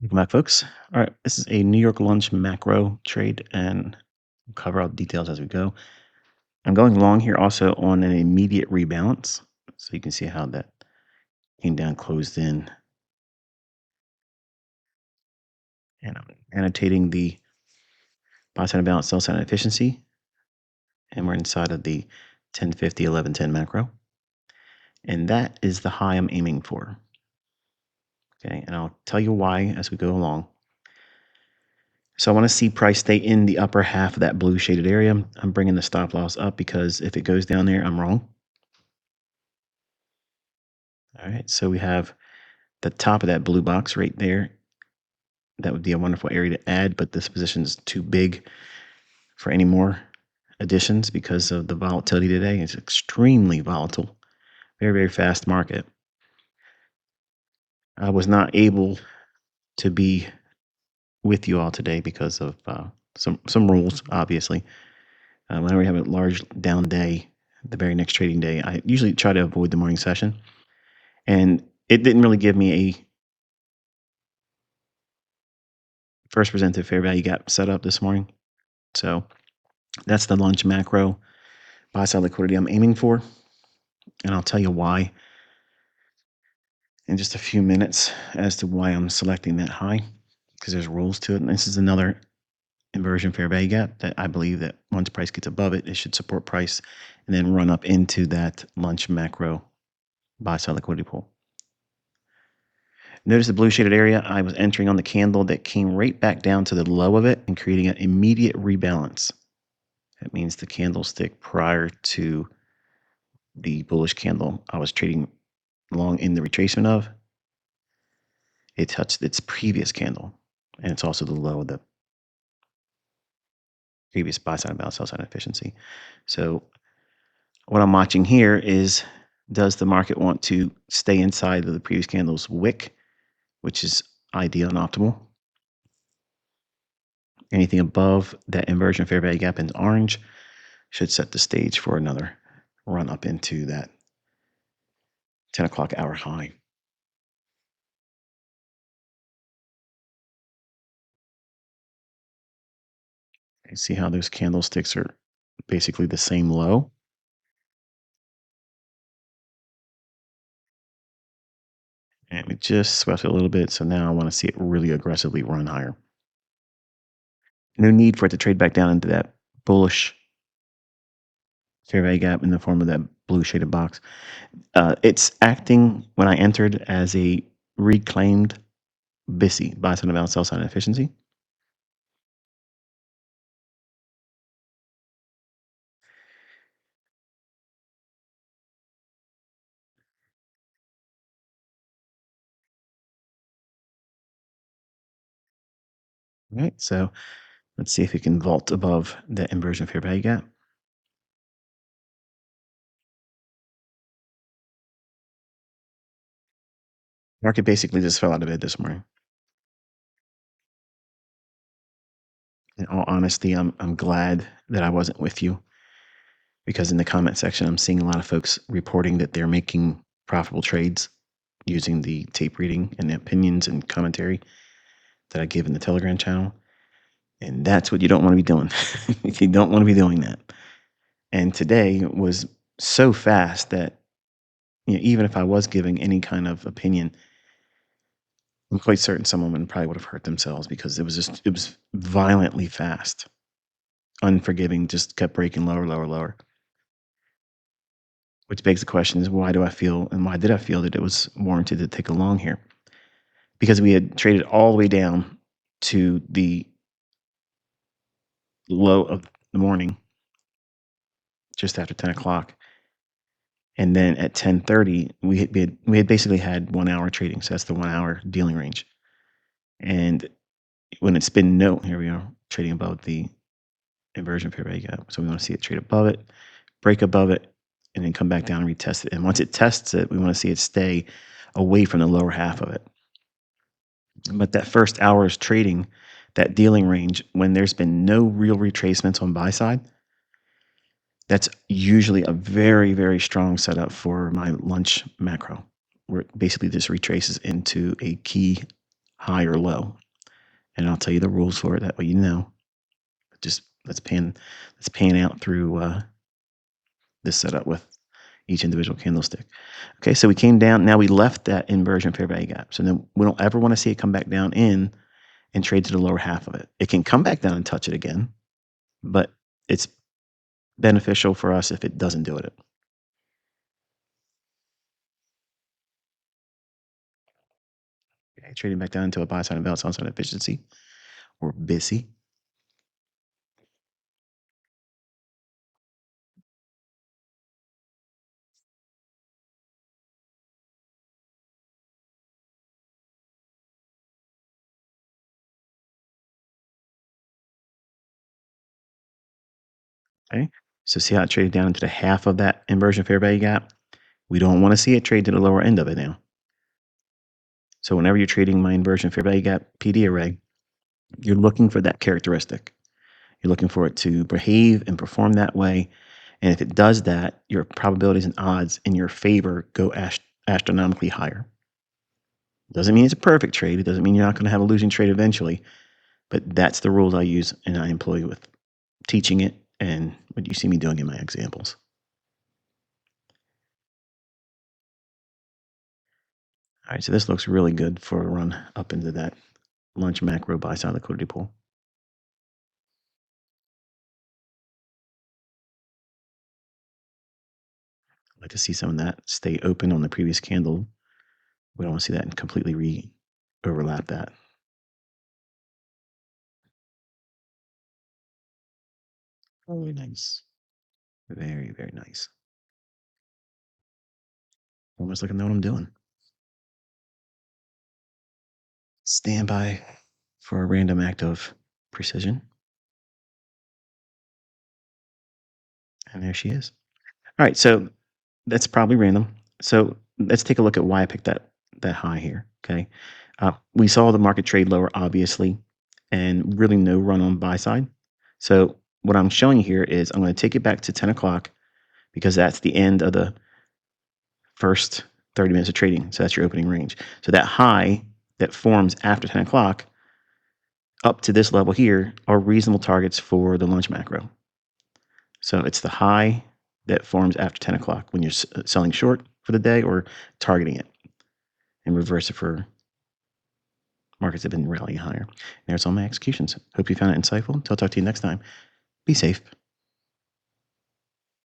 Welcome back, folks. All right, this is a New York lunch macro trade, and we'll cover all the details as we go. I'm going long here also on an immediate rebalance, so you can see how that came down, closed in, and I'm annotating the buy side balance, sell side efficiency, and we're inside of the 1050, 1110 macro, and that is the high I'm aiming for. Okay, and I'll tell you why as we go along. So I want to see price stay in the upper half of that blue shaded area. I'm bringing the stop loss up because if it goes down there, I'm wrong. All right, so we have the top of that blue box right there. That would be a wonderful area to add, but this position is too big for any more additions because of the volatility today. It's extremely volatile, very, very fast market. I was not able to be with you all today because of some rules, obviously. Whenever we have a large down day, the very next trading day, I usually try to avoid the morning session. And it didn't really give me a first presented fair value gap set up this morning. So that's the lunch macro buy side liquidity I'm aiming for. And I'll tell you why in just a few minutes as to why I'm selecting that high, because there's rules to it. And this is another inversion fair value gap that I believe that once price gets above it, it should support price and then run up into that lunch macro buy side liquidity pool. Notice the blue shaded area. I was entering on the candle that came right back down to the low of it and creating an immediate rebalance. That means the candlestick prior to the bullish candle I was trading long in the retracement of, it touched its previous candle, and it's also the low of the previous buy side balance, sell side efficiency. So what I'm watching here is, does the market want to stay inside of the previous candle's wick, which is ideal and optimal? Anything above that inversion fair value gap in orange should set the stage for another run up into that 10 o'clock hour high. You see how those candlesticks are basically the same low? And it just swept it a little bit. So now I want to see it really aggressively run higher. No need for it to trade back down into that bullish fair value gap in the form of that blue shaded box. It's acting when I entered as a reclaimed BISI, buy side balance, sell side efficiency. All right, so let's see if it can vault above that inversion fair value gap. Market basically just fell out of bed this morning. In all honesty, I'm glad that I wasn't with you, because in the comment section, I'm seeing a lot of folks reporting that they're making profitable trades using the tape reading and the opinions and commentary that I give in the Telegram channel. And that's what you don't want to be doing. You don't want to be doing that. And today was so fast that, even if I was giving any kind of opinion, I'm quite certain some women probably would have hurt themselves, because it was violently fast, unforgiving, just kept breaking lower, lower, lower. Which begs the question is, why do I feel, and why did I feel that it was warranted to take a long here? Because we had traded all the way down to the low of the morning, just after 10 o'clock. And then at 10:30, we had basically had 1 hour trading. So that's the 1 hour dealing range. And when it's been here we are trading above the inversion fair value gap. So we want to see it trade above it, break above it, and then come back down and retest it. And once it tests it, we want to see it stay away from the lower half of it. But that first hour's trading, that dealing range, when there's been no real retracements on buy side, that's usually a very, very strong setup for my lunch macro, where it basically just retraces into a key high or low. And I'll tell you the rules for it. That way you know. Just let's pan out through this setup with each individual candlestick. Okay, so we came down. Now we left that inversion fair value gap. So then we don't ever want to see it come back down in and trade to the lower half of it. It can come back down and touch it again, but it's beneficial for us if it doesn't do it. Okay, trading back down into a buy side and sell side efficiency, or BISI. Okay, so see how it traded down into the half of that inversion fair value gap? We don't want to see it trade to the lower end of it now. So whenever you're trading my inversion fair value gap PD array, you're looking for that characteristic. You're looking for it to behave and perform that way. And if it does that, your probabilities and odds in your favor go astronomically higher. Doesn't mean it's a perfect trade. It doesn't mean you're not going to have a losing trade eventually. But that's the rules I use and I employ with teaching it and what you see me doing in my examples. All right, so this looks really good for a run up into that lunch macro buy side liquidity pool. I'd like to see some of that stay open on the previous candle. We don't want to see that completely overlap that. Very nice. Very, very nice. Almost like I know what I'm doing. Stand by for a random act of precision. And there she is. All right, so that's probably random. So let's take a look at why I picked that high here. Okay, we saw the market trade lower, obviously, and really no run on buy side. So what I'm showing here is I'm going to take it back to 10 o'clock because that's the end of the first 30 minutes of trading. So that's your opening range. So that high that forms after 10 o'clock up to this level here are reasonable targets for the lunch macro. So it's the high that forms after 10 o'clock when you're selling short for the day or targeting it, and reverse it for markets that have been rallying higher. There's all my executions. Hope you found it insightful. Until I talk to you next time, be safe.